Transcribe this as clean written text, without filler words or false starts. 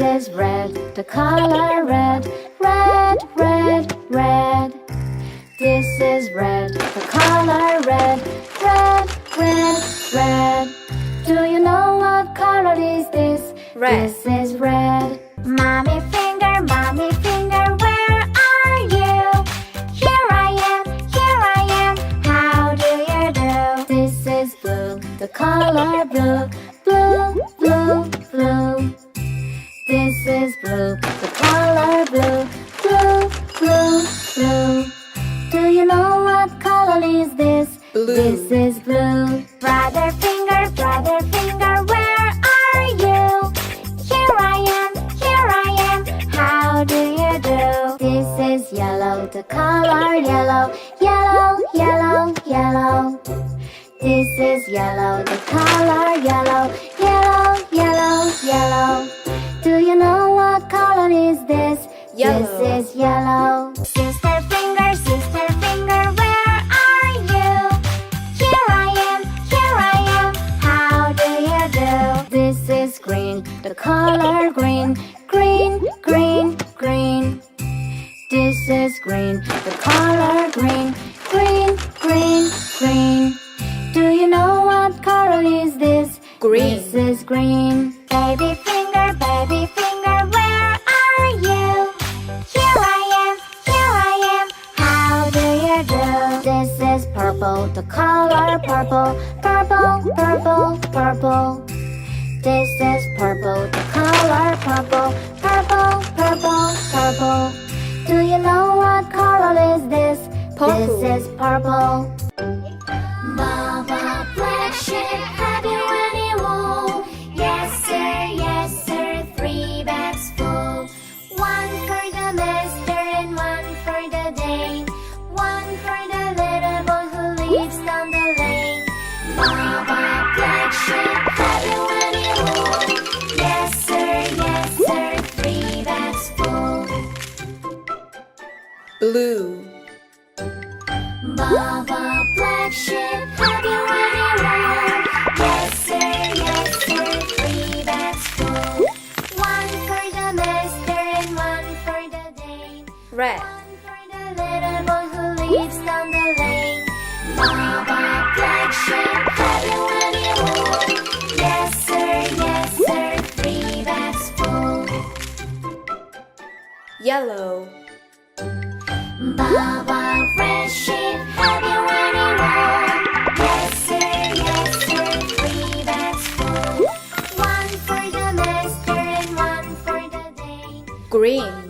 is red, the color red. Red, red, red. This is red, the color red. Red, red, red. Do you know what color is this? Red. This is red. Mommy finger, where are you? Here I am, how do you do? This is blue, the color blue. Blue, blue, blue. This is blue, the color blue. Blue, blue, blue. Do you know what color is this? Blue. This is blue. Brother finger, where are you? Here I am, how do you do? This is yellow, the color yellow. Yellow, yellow, yellow. This is yellow, the color yellow. Yellow, yellow, yellow. Do you know what color is this? Yellow. This is yellow. Sister finger, where are you? Here I am, how do you do? This is green, the color green. Green, green, green. This is green, the color green. Green, green, green. Do you know what color is this? Green. This is green. Baby finger, where are you? Here I am, how do you do? This is purple, the color purple. Purple, purple, purple. This is purple, the color purple. Purple, purple, purple. Do you know what color is this? Purple. This is purple. Baba black sheep, have you any wool? Yes sir, 3 bags full. 1 for the master and 1 for the dame. 1 for the little boy who lives down the lane. Baba black sheep, have you any wool? Yes sir, 3 bags full. Blue. Baba black sheep, have you any wool? Yes sir, 3 bags full. 1 for the master and 1 for the dame. Red. 1 for the little boy who lives down the lane. Baba black sheep, have you any wool? Yes sir, 3 bags full. Yellow. Baba red sheep, have you any wool? Yes sir, 3 bags full. 1 for the master and 1 for the dame. Green.